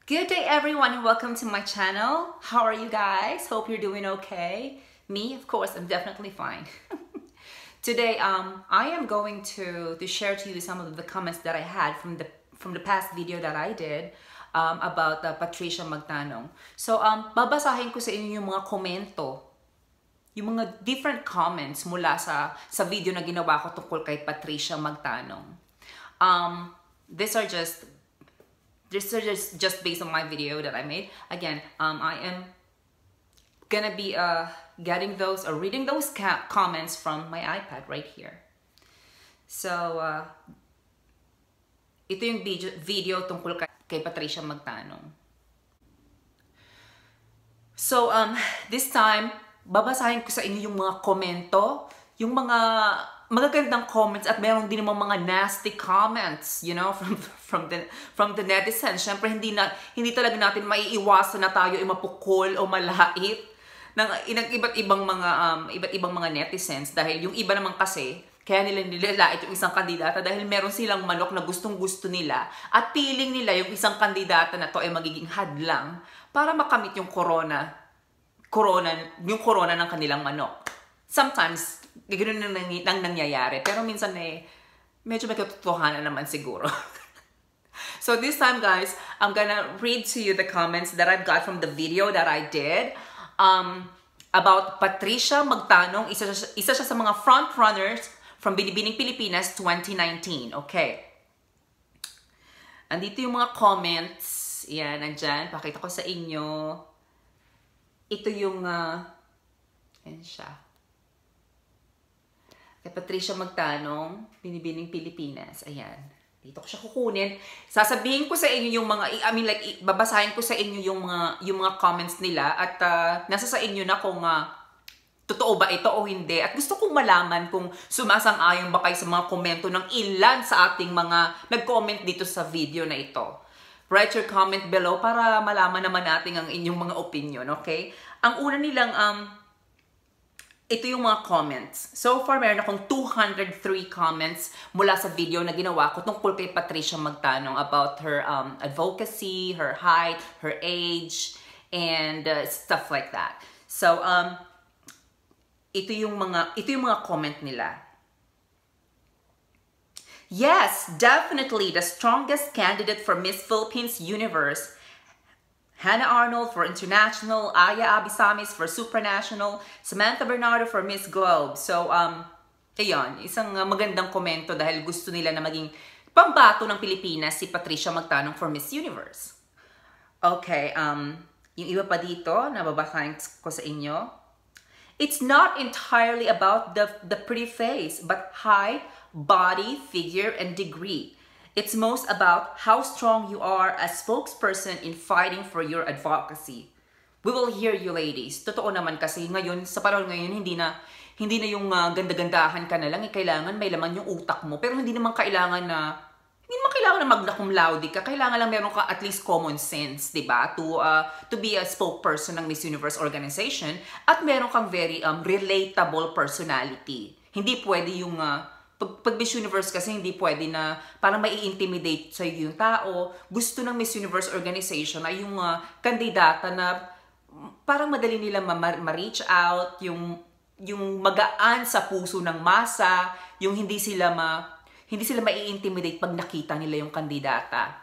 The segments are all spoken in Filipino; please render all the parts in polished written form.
Good day everyone and welcome to my channel. How are you guys? Hope you're doing okay. Me, of course, I'm definitely fine. Today, I am going to share to you some of the comments that I had from the past video that I did about Patricia Magtanong. So, babasahin ko sa inyo yung mga komento, yung mga different comments mula sa video na ginawa ko tungkol kay Patricia Magtanong. These are just based on my video that I made. Again, I am gonna be getting those or reading those comments from my iPad right here. So, ito yung video tungkol kay Patricia Magtanong. So, this time, babasahin ko sa inyo yung mga komento, yung mga magagandang comments at meron din namang mga nasty comments, you know, from the netizens. Syempre hindi talaga natin maiiwasan na tayo ay mapukol o malait ng iba't ibang mga netizens dahil yung iba naman kasi kaya nila nilalait yung isang kandidata dahil meron silang manok na gustong-gusto nila at feeling nila yung isang kandidata na to ay magiging hadlang para makamit yung corona ng kanilang manok. Sometimes ganoon nang nangyayari. Pero minsan medyo may katotohanan naman siguro. So this time, guys, I'm gonna read to you the comments that I've got from the video that I did about Patricia Magtanong. Isa siya sa mga front runners from Binibining Pilipinas 2019. Okay. Andito yung mga comments. Yan, nandyan. Pakita ko sa inyo. Ito yung yan siya. Kay Patricia Magtanong, Binibining Pilipinas. Ayan. Dito ko siya kukunin. Sasabihin ko sa inyo yung mga, babasahin ko sa inyo yung mga comments nila at nasa sa inyo na kung totoo ba ito o hindi. At gusto kong malaman kung sumasang-ayon ba kayo sa mga komento ng ilan sa ating mga nag-comment dito sa video na ito. Write your comment below para malaman naman natin ang inyong mga opinion, okay? Ang una nilang, ito yung mga comments. So far, meron akong 203 comments mula sa video na ginawa ko tungkol kay Patricia Magtanong about her advocacy, her height, her age, and stuff like that. So, ito yung mga comment nila. Yes, definitely the strongest candidate for Miss Philippines Universe. Hannah Arnold for International, Aya Abisamis for Supranational, Samantha Bernardo for Miss Globe. So, ayun, isang magandang komento dahil gusto nila na maging pambato ng Pilipinas si Patricia Magtanong for Miss Universe. Okay, yung iba pa dito, nababasahin ko sa inyo. It's not entirely about the pretty face, but height, body, figure, and degree. It's most about how strong you are as spokesperson in fighting for your advocacy. We will hear you, ladies. Totoo naman kasi ngayon, sa panahon ngayon, hindi na yung ganda-gandahan ka na lang. Kailangan may laman yung utak mo. Pero hindi naman kailangan na magna cum laude ka. Kailangan lang meron ka at least common sense, di ba? To be a spokesperson ng Miss Universe organization at meron kang very relatable personality. Hindi pwede yung pag Miss Universe kasi hindi pwede na parang mai-intimidate sa yung tao. Gusto ng Miss Universe organization ay yung kandidata na parang madali nila ma-reach out, yung magaan sa puso ng masa, yung hindi sila mai-intimidate pag nakita nila yung kandidata.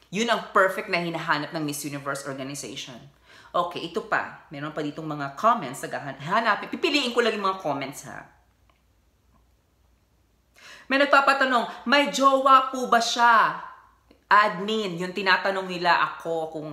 Yun ang perfect na hinahanap ng Miss Universe organization. Okay, ito pa. Meron pa ditong mga comments. Pipiliin ko lang yung mga comments, ha. May nagpapatanong, may jowa po ba siya? Admin, yung tinatanong nila ako kung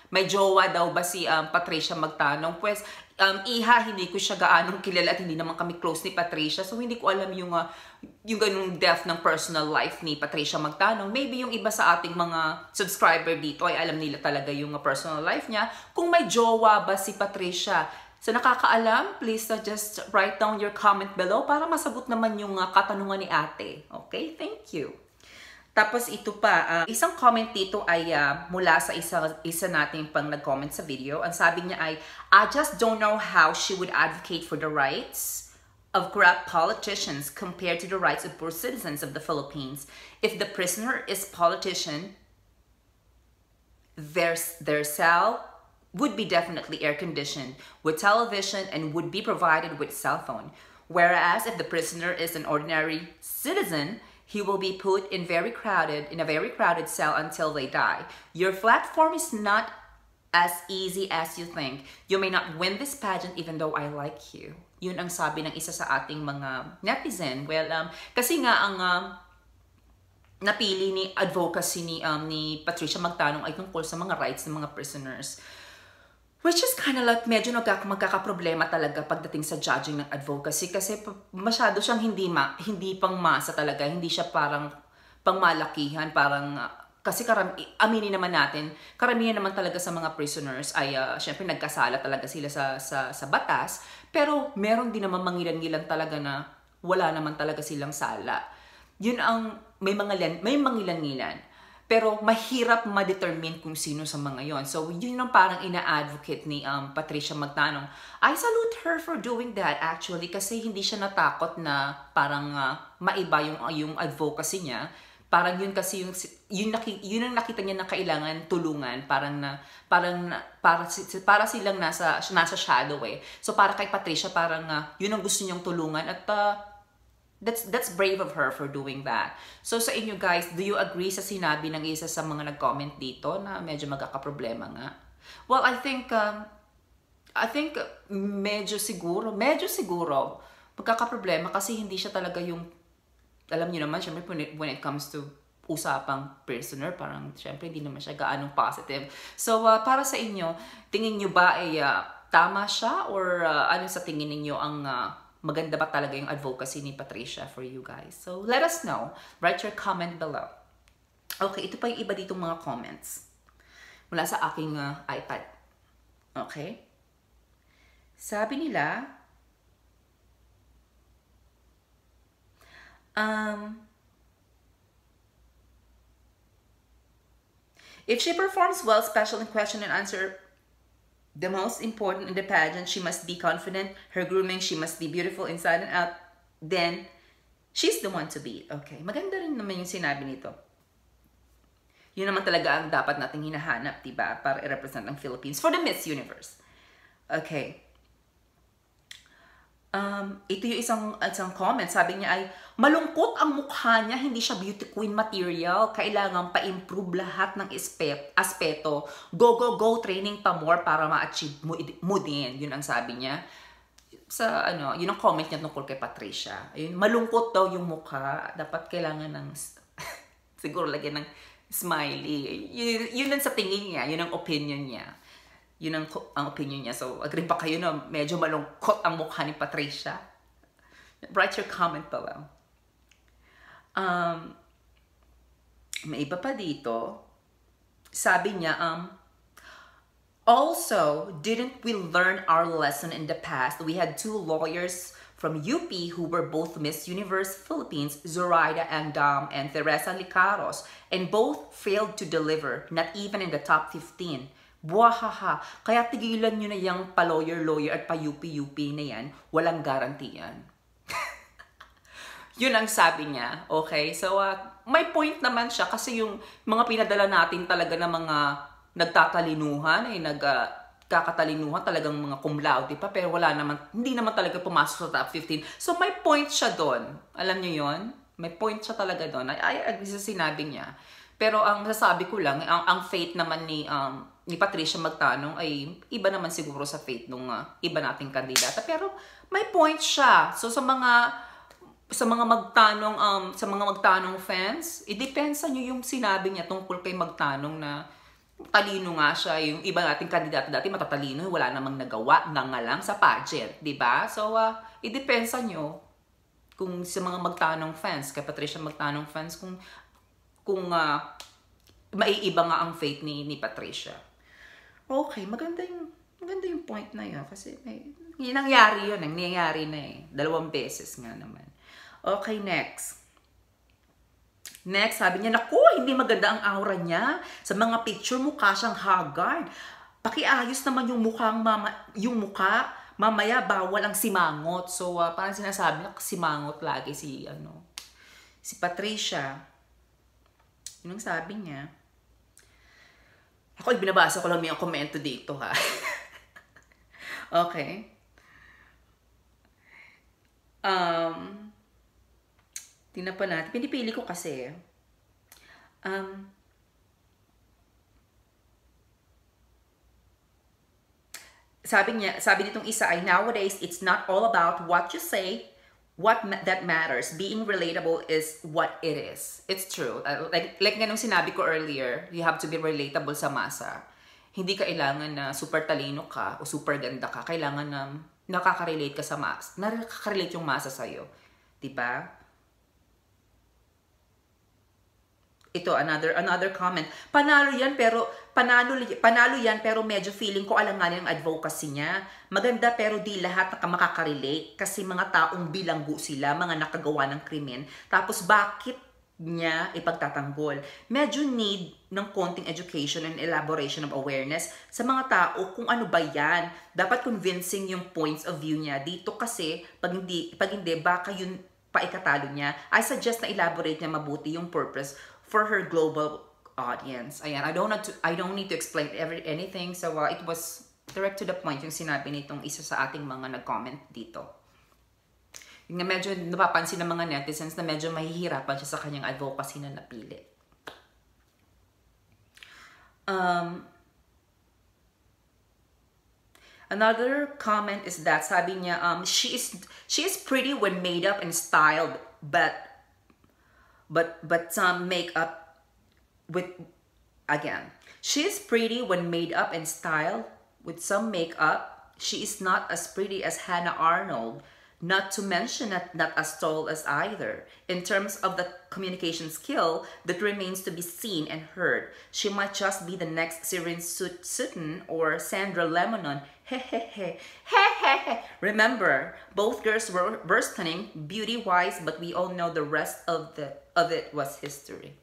may jowa daw ba si Patricia Magtanong. Pues, hindi ko siya gaanong kilala at hindi naman kami close ni Patricia. So, hindi ko alam yung ganung depth ng personal life ni Patricia Magtanong. Maybe yung iba sa ating mga subscriber dito ay alam nila talaga yung personal life niya. Kung may jowa ba si Patricia? So, nakakaalam, please just write down your comment below para masagot naman yung katanungan ni ate. Okay? Thank you. Tapos ito pa, isang comment dito ay mula sa isa nating pang nag-comment sa video. Ang sabi niya ay, I just don't know how she would advocate for the rights of corrupt politicians compared to the rights of poor citizens of the Philippines. If the prisoner is politician, their cell would be definitely air conditioned with television and would be provided with cell phone. Whereas if the prisoner is an ordinary citizen, he will be put in a very crowded cell until they die. Your platform is not as easy as you think. You may not win this pageant even though I like you. Yun ang sabi ng isa sa ating mga netizen. Well, kasi nga ang napili ni advocacy ni Patricia Magtanong ay tungkol sa mga rights ng mga prisoners. Which is kind of like medyo magkakaproblema talaga pagdating sa judging ng advocacy kasi masyado siyang hindi pang masa talaga, hindi siya parang pangmalakihan, parang kasi aminin naman natin, karamihan naman talaga sa mga prisoners ay syempre nagkasala talaga sila sa batas, pero meron din naman mangilan-ngilan talaga na wala naman talaga silang sala. Yun ang may mangilan-ngilan. Pero mahirap ma-determine kung sino sa mga yon. So, yun ang parang ina-advocate ni Patricia Magtanong. I salute her for doing that actually kasi hindi siya natakot na parang maiba yung advocacy niya. Parang yun kasi yun ang nakita niya na kailangan tulungan, para silang nasa shadow eh. So para kay Patricia parang yun ang gusto niyang tulungan at that's brave of her for doing that. So sa inyo guys, do you agree sa sinabi ng isa sa mga nag-comment dito na medyo magkakaproblema nga? Well, I think medyo siguro magkakaproblema kasi hindi siya talaga yung, alam niyo naman, syempre when it comes to usapang prisoner, parang syempre hindi naman siya gaanong positive. So para sa inyo, tingin niyo ba ay tama siya or ano sa tingin niyo ang maganda ba talaga yung advocacy ni Patricia for you guys? So, let us know. Write your comment below. Okay, ito pa yung iba ditong mga comments. Mula sa aking iPad. Okay? Sabi nila, if she performs well, special in question and answer, the most important in the pageant, she must be confident. Her grooming, she must be beautiful inside and out. Then, she's the one to beat. Okay, maganda rin naman yung sinabi nito. Yun naman talaga ang dapat nating hinahanap, diba? Para i-represent ang Philippines for the Miss Universe. Okay. Ito yung isang comment. Sabi niya ay, malungkot ang mukha niya, hindi siya beauty queen material. Kailangan pa-improve lahat ng aspeto. Go, go, go, training pa more para ma-achieve mo din. Yun ang sabi niya. Yun ang comment niya tungkol kay Patricia. Ayun, malungkot daw yung mukha. Dapat kailangan ng, siguro lagyan ng smiley. Yun ang sa tingin niya. Yun ang opinion niya. Yun ang opinion niya. So, agree ba kayo na medyo malungkot ang mukha ni Patricia? Write your comment below. May iba pa dito. Sabi niya, also, didn't we learn our lesson in the past? We had two lawyers from UP who were both Miss Universe Philippines, Zoraida Angdam and Teresa Licaros, and both failed to deliver, not even in the top 15. Buwahaha. Kaya tigilan nyo na yung pa-lawyer at pa-UP na yan. Walang guarantee yan. Yun ang sabi niya. Okay? So, may point naman siya kasi yung mga pinadala natin talaga na mga nagtatalinuhan, nagkakatalinuhan talagang mga cum laude pa, pero hindi naman talaga pumasok sa top 15. So, may point siya doon. Alam nyo yun? May point siya talaga doon. I agree sa sinabi niya. Pero ang masasabi ko lang, ang fate naman ni Patricia Magtanong ay iba naman siguro sa fate nung iba nating kandidata. Pero may point siya. So sa mga magtanong fans, i-depensa nyo yung sinabi niya tungkol kay Magtanong na talino nga siya. Yung iba nating kandidata dati matatalino, wala namang nagawa, nga lang sa pageant, di ba? So i-depensa nyo kung sa mga Magtanong fans, kay Patricia Magtanong fans, kung maiiba nga ang fate ni Patricia. Okay, maganda yung point na yun. Kasi nangyari na eh. 2 beses nga naman. Okay, next. Next, sabi niya, naku, hindi maganda ang aura niya. Sa mga picture, mukha siyang haggard. Pakiayos naman yung mukha. Mamaya, bawal ang simangot. So, parang sinasabi niya, simangot lagi si Patricia. Yun ang sabi niya. Ako, binabasa ko lang yung komento dito, ha? Okay. Tingnan pa natin. Pinipili ko kasi. Sabi nitong isa ay, nowadays, it's not all about what you say, that matters. Being relatable is what it is. It's true. Like nga nung sinabi ko earlier, you have to be relatable sa masa. Hindi kailangan na super talino ka o super ganda ka. Kailangan na nakaka-relate ka sa masa. Nakaka-relate yung masa sa'yo. Diba? Ito, another comment. Panalo yan pero medyo feeling ko alanganin ang advocacy niya. Maganda pero di lahat makaka-relate kasi mga taong bilanggo sila, mga nakagawa ng krimen. Tapos bakit niya ipagtatanggol? Medyo need ng konting education and elaboration of awareness sa mga tao kung ano ba yan. Dapat convincing yung points of view niya. Dito kasi, pag hindi baka yun paikatalo niya. I suggest na elaborate niya mabuti yung purpose for her global audience. Ayan, I don't need to explain anything. So it was direct to the point yung sinabi nitong isa sa ating mga nag-comment dito. Yung medyo napapansin ng mga netizens na medyo mahihirapan siya sa kanyang advocacy na napili. Another comment is that sabi niya, she is pretty when made up and styled, but some makeup with, again, she is pretty when made up and styled with some makeup. She is not as pretty as Hannah Arnold, not to mention not as tall as either. In terms of the communication skill, that remains to be seen and heard. She might just be the next Sirin Sutton or Sandra Lemonon. Hehehe. Hehehe. Remember, both girls were stunning, beauty-wise, but we all know the rest of it was history.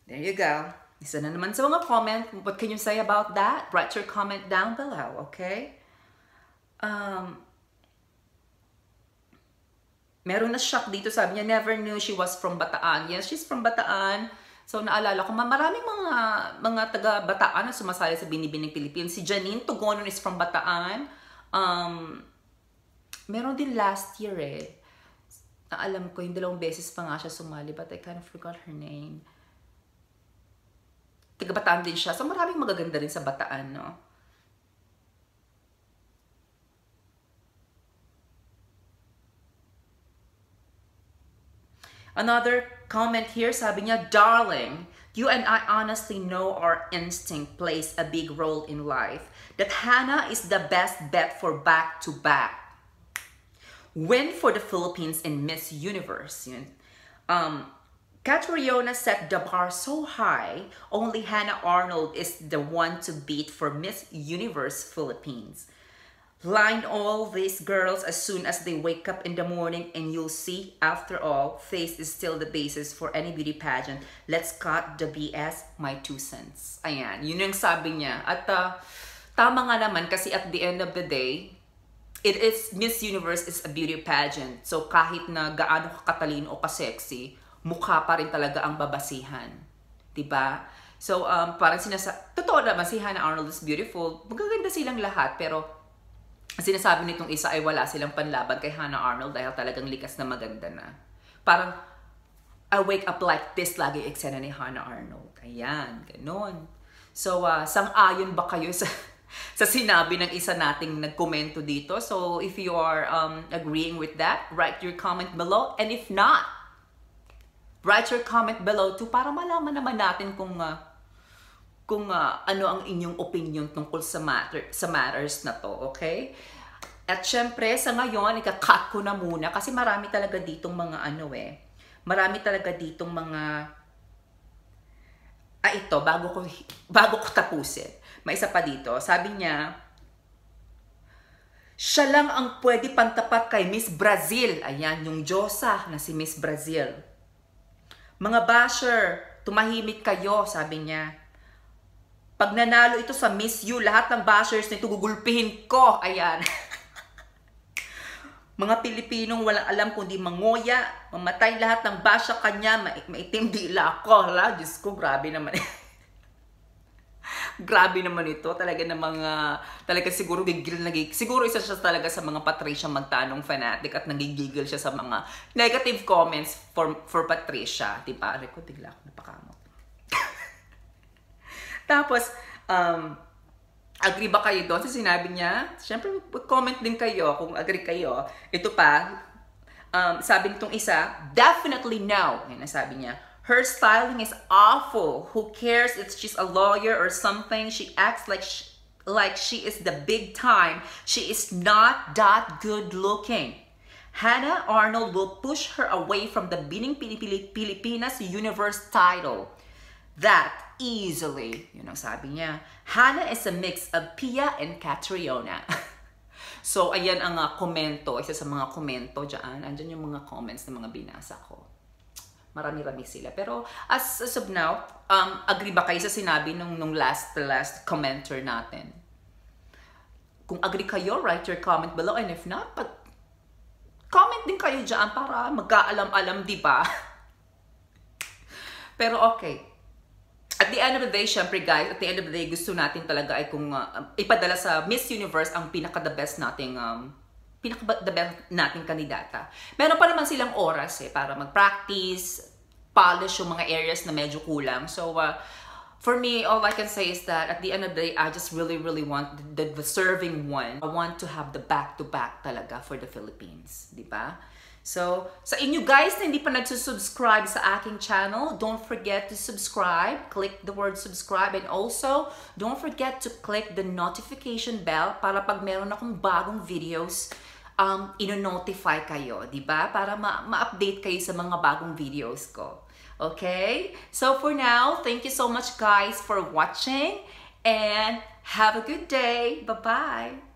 There you go. Isa na naman sa mga comment. What can you say about that? Write your comment down below, okay? Meron na shock dito, sabi niya, never knew she was from Bataan. Yes, she's from Bataan. So, naalala ko, maraming mga taga-Bataan na sumasali sa Binibining Philippines. Si Janine Tugonon is from Bataan. Meron din last year Alam ko, yung 2 beses pa nga siya sumali, but I kind of forgot her name. Taga-Bataan din siya. So, maraming magaganda rin sa Bataan, no? Another comment here, sabi niya, darling, you and I honestly know our instinct plays a big role in life. That Hannah is the best bet for back-to-back win for the Philippines in Miss Universe. Catriona set the bar so high, only Hannah Arnold is the one to beat for Miss Universe Philippines. Line all these girls as soon as they wake up in the morning and you'll see, after all, face is still the basis for any beauty pageant. Let's cut the BS, my 2 cents. Ayan, yun yung sabi niya. At tama nga naman kasi at the end of the day, Miss Universe is a beauty pageant. So kahit na gaano katalino o ka-sexy, mukha pa rin talaga ang babasihan. Diba? So parang totoo naman si Hannah Arnold is beautiful. Magaganda silang lahat, pero sinasabi nitong isa ay wala silang panlaban kay Hannah Arnold dahil talagang likas na maganda na. Parang, I wake up like this, lagi eksena ni Hannah Arnold. Ayan, ganon. So, sang-ayon ba kayo sa sinabi ng isa nating nagkomento dito? So, if you are agreeing with that, write your comment below. And if not, write your comment below too para malaman naman natin kung ano ang inyong opinion tungkol sa matters na to, okay? At syempre, sa ngayon, ika-cut ko na muna kasi marami talaga ditong mga marami talaga ditong mga ito, bago ko tapusin. May isa pa dito. Sabi niya, siya lang ang pwede pantapat kay Miss Brazil. Ayan, yung Diyosa na si Miss Brazil. Mga basher, tumahimik kayo, sabi niya. Pag nanalo ito sa Miss You, lahat ng bashers nito gugulpihin ko. Ayan. Mga Pilipinong walang alam kundi mangoya, mamatay lahat ng basha kanya, maitim dila ako. Hala, Diyos ko, grabe naman. Grabe naman ito. Talaga na talaga siguro siguro isa siya talaga sa mga Patricia Magtanong fanatic at nagigigil siya sa mga negative comments for Patricia. Diba? Aray ko, bigla ako napakamot. Tapos, agree ba kayo doon sa sinabi niya? Siyempre, comment din kayo kung agree kayo. Ito pa, sabi nitong isa, definitely no. Yan ang sabi niya. Her styling is awful. Who cares if she's a lawyer or something? She acts like she is the big time. She is not that good looking. Hannah Arnold will push her away from the Bining Pilipinas Universe title. That easily. Yun ang sabi niya. Hannah is a mix of Pia and Catriona. So, ayan ang komento. Isa sa mga komento dyan. Andyan yung mga comments na mga binasa ko. Marami-rami sila. Pero as of now, agree ba kayo sa sinabi nung last commenter natin? Kung agree kayo, write your comment below. And if not, comment din kayo dyan para magkaalam-alam, di ba? Pero okay. At the end of the day, syempre guys, at the end of the day, gusto natin talaga ay kung ipadala sa Miss Universe ang pinaka-the best nating kandidata. Meron pa naman silang oras para mag-practice, polish yung mga areas na medyo kulang. So, for me, all I can say is that at the end of the day, I just really want the deserving one. I want to have the back-to-back talaga for the Philippines. Diba? So, sa inyo guys na hindi pa nagsusubscribe sa aking channel, don't forget to subscribe. Click the word subscribe. And also, don't forget to click the notification bell para pag meron akong bagong videos, ino-notify kayo, di ba? Para ma-update kayo sa mga bagong videos ko. Okay? So for now, thank you so much guys for watching and have a good day. Bye-bye!